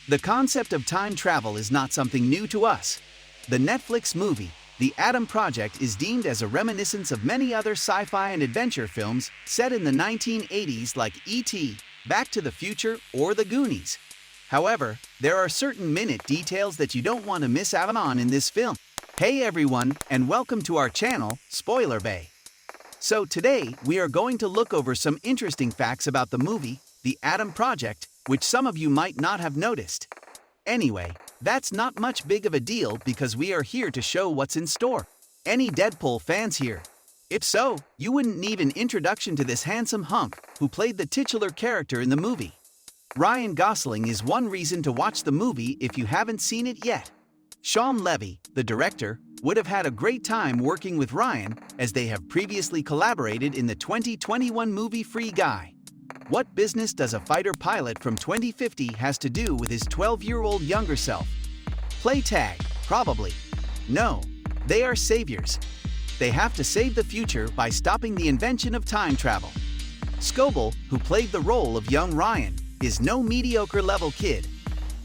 The concept of time travel is not something new to us. The Netflix movie, The Adam Project, is deemed as a reminiscence of many other sci-fi and adventure films set in the 1980s like E.T., Back to the Future, or The Goonies. However, there are certain minute details that you don't want to miss out on in this film. Hey everyone, and welcome to our channel, Spoiler Bay. So today, we are going to look over some interesting facts about the movie, The Adam Project, which some of you might not have noticed. Anyway, that's not much big of a deal because we are here to show what's in store. Any Deadpool fans here? If so, you wouldn't need an introduction to this handsome hunk who played the titular character in the movie. Ryan Gosling is one reason to watch the movie if you haven't seen it yet. Shawn Levy, the director, would have had a great time working with Ryan as they have previously collaborated in the 2021 movie Free Guy. What business does a fighter pilot from 2050 has to do with his 12-year-old younger self? Play tag, probably. No, they are saviors. They have to save the future by stopping the invention of time travel. Scobell, who played the role of young Ryan, is no mediocre-level kid.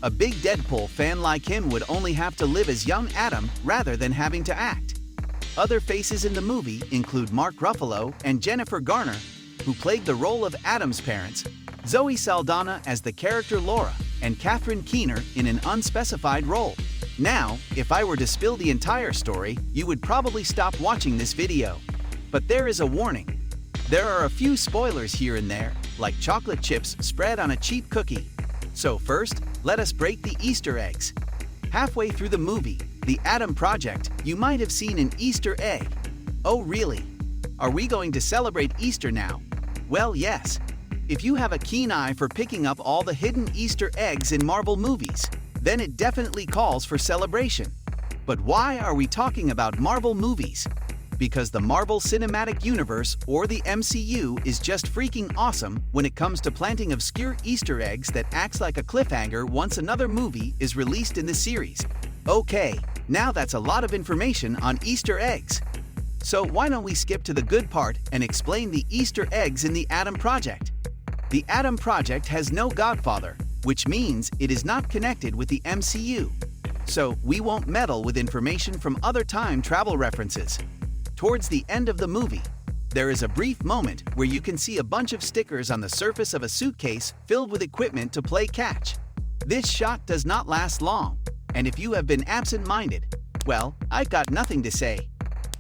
A big Deadpool fan like him would only have to live as young Adam rather than having to act. Other faces in the movie include Mark Ruffalo and Jennifer Garner, who played the role of Adam's parents, Zoe Saldana as the character Laura, and Catherine Keener in an unspecified role. Now, if I were to spill the entire story, you would probably stop watching this video. But there is a warning. There are a few spoilers here and there, like chocolate chips spread on a cheap cookie. So first, let us break the Easter eggs. Halfway through the movie, The Adam Project, you might have seen an Easter egg. Oh really? Are we going to celebrate Easter now? Well, yes. If you have a keen eye for picking up all the hidden Easter eggs in Marvel movies, then it definitely calls for celebration. But why are we talking about Marvel movies? Because the Marvel Cinematic Universe, or the MCU, is just freaking awesome when it comes to planting obscure Easter eggs that acts like a cliffhanger once another movie is released in the series. Okay, now that's a lot of information on Easter eggs. So why don't we skip to the good part and explain the Easter eggs in the Adam Project? The Adam Project has no godfather, which means it is not connected with the MCU. So we won't meddle with information from other time travel references. Towards the end of the movie, there is a brief moment where you can see a bunch of stickers on the surface of a suitcase filled with equipment to play catch. This shot does not last long, and if you have been absent-minded, well, I've got nothing to say.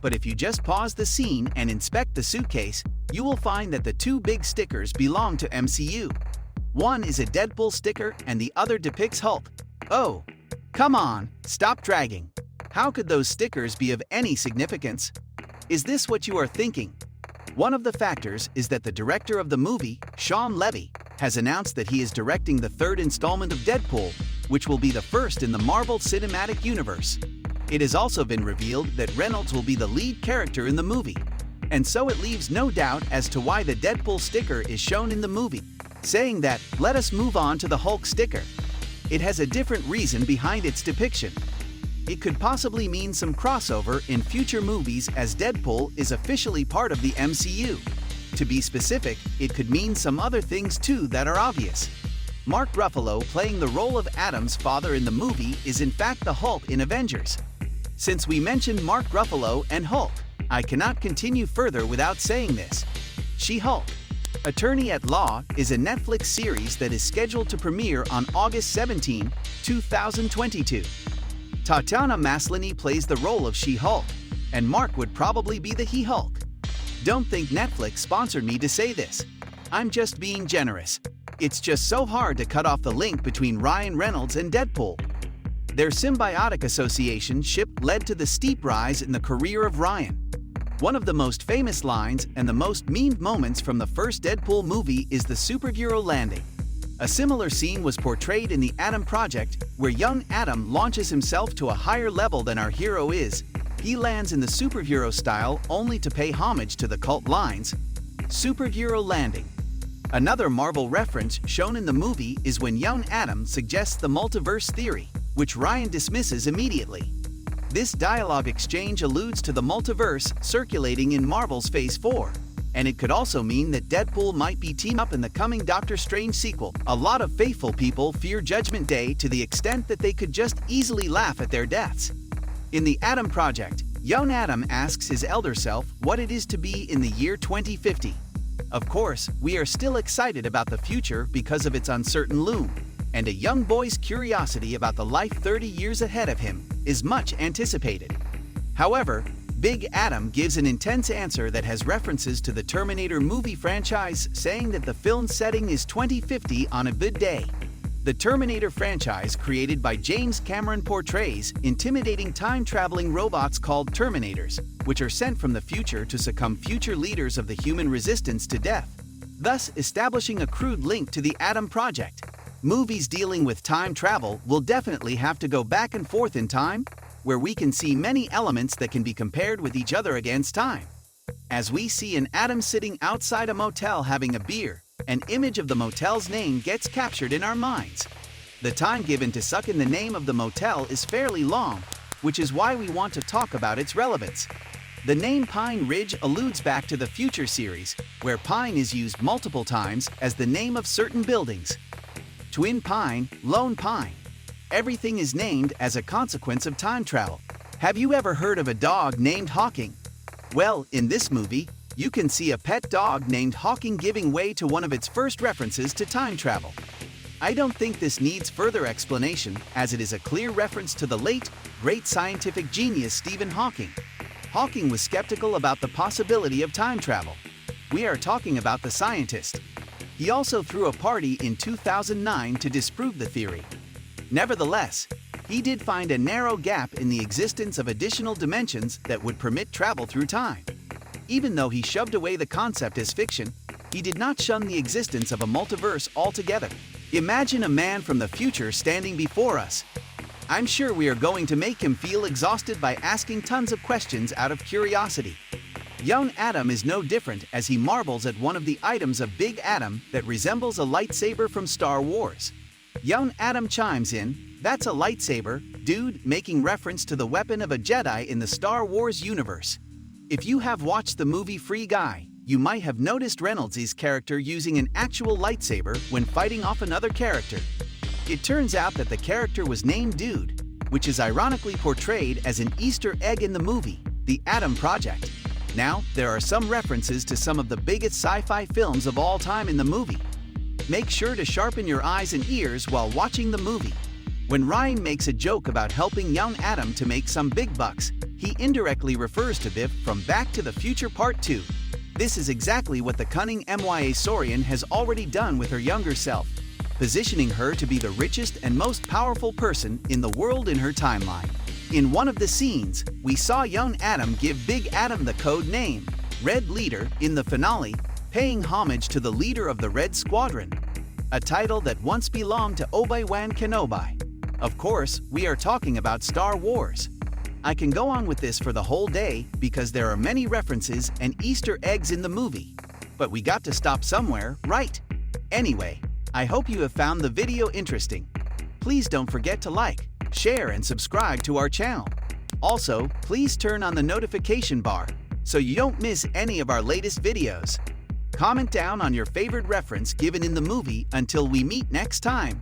But if you just pause the scene and inspect the suitcase, you will find that the two big stickers belong to MCU. One is a Deadpool sticker and the other depicts Hulk. Oh, come on, stop dragging. How could those stickers be of any significance? Is this what you are thinking? One of the factors is that the director of the movie, Shawn Levy, has announced that he is directing the third installment of Deadpool, which will be the first in the Marvel Cinematic Universe. It has also been revealed that Reynolds will be the lead character in the movie. And so it leaves no doubt as to why the Deadpool sticker is shown in the movie, saying that, let us move on to the Hulk sticker. It has a different reason behind its depiction. It could possibly mean some crossover in future movies as Deadpool is officially part of the MCU. To be specific, it could mean some other things too that are obvious. Mark Ruffalo playing the role of Adam's father in the movie is in fact the Hulk in Avengers. Since we mentioned Mark Ruffalo and Hulk, I cannot continue further without saying this. She-Hulk, Attorney at Law, is a Netflix series that is scheduled to premiere on August 17, 2022. Tatiana Maslany plays the role of She-Hulk, and Mark would probably be the He-Hulk. Don't think Netflix sponsored me to say this. I'm just being generous. It's just so hard to cut off the link between Ryan Reynolds and Deadpool. Their symbiotic association led to the steep rise in the career of Ryan. One of the most famous lines and the most memed moments from the first Deadpool movie is the superhero landing. A similar scene was portrayed in the Adam Project, where young Adam launches himself to a higher level than our hero is. He lands in the superhero style only to pay homage to the cult lines, "Superhero landing." Another Marvel reference shown in the movie is when young Adam suggests the multiverse theory, which Ryan dismisses immediately. This dialogue exchange alludes to the multiverse circulating in Marvel's Phase 4. And it could also mean that Deadpool might be teamed up in the coming Doctor Strange sequel. A lot of faithful people fear Judgment Day to the extent that they could just easily laugh at their deaths. In the Adam Project, young Adam asks his elder self what it is to be in the year 2050. Of course, we are still excited about the future because of its uncertain loom, and a young boy's curiosity about the life 30 years ahead of him is much anticipated. However, Big Adam gives an intense answer that has references to the Terminator movie franchise, saying that the film's setting is 2050 on a good day. The Terminator franchise, created by James Cameron, portrays intimidating time-traveling robots called Terminators, which are sent from the future to succumb future leaders of the human resistance to death, thus establishing a crude link to the Adam Project. Movies dealing with time travel will definitely have to go back and forth in time, where we can see many elements that can be compared with each other against time. As we see an Adam sitting outside a motel having a beer, an image of the motel's name gets captured in our minds. The time given to suck in the name of the motel is fairly long, which is why we want to talk about its relevance. The name Pine Ridge alludes back to the Future series, where pine is used multiple times as the name of certain buildings. Twin Pine, Lone Pine. Everything is named as a consequence of time travel. Have you ever heard of a dog named Hawking? Well, in this movie, you can see a pet dog named Hawking giving way to one of its first references to time travel. I don't think this needs further explanation, as it is a clear reference to the late, great scientific genius Stephen Hawking. Hawking was skeptical about the possibility of time travel. We are talking about the scientist. He also threw a party in 2009 to disprove the theory. Nevertheless, he did find a narrow gap in the existence of additional dimensions that would permit travel through time. Even though he shoved away the concept as fiction, he did not shun the existence of a multiverse altogether. Imagine a man from the future standing before us. I'm sure we are going to make him feel exhausted by asking tons of questions out of curiosity. Young Adam is no different as he marvels at one of the items of Big Adam that resembles a lightsaber from Star Wars. Young Adam chimes in, "That's a lightsaber, dude," making reference to the weapon of a Jedi in the Star Wars universe. If you have watched the movie Free Guy, you might have noticed Reynolds' character using an actual lightsaber when fighting off another character. It turns out that the character was named Dude, which is ironically portrayed as an Easter egg in the movie, The Adam Project. Now, there are some references to some of the biggest sci-fi films of all time in the movie. Make sure to sharpen your eyes and ears while watching the movie. When Ryan makes a joke about helping young Adam to make some big bucks, he indirectly refers to Biff from Back to the Future Part 2. This is exactly what the cunning MYA Saurian has already done with her younger self, positioning her to be the richest and most powerful person in the world in her timeline. In one of the scenes, we saw young Adam give Big Adam the code name, Red Leader, in the finale, paying homage to the leader of the Red Squadron, a title that once belonged to Obi-Wan Kenobi. Of course, we are talking about Star Wars. I can go on with this for the whole day because there are many references and Easter eggs in the movie. But we got to stop somewhere, right? Anyway, I hope you have found the video interesting. Please don't forget to like, share, and subscribe to our channel. Also, please turn on the notification bar so you don't miss any of our latest videos. Comment down on your favorite reference given in the movie. Until we meet next time.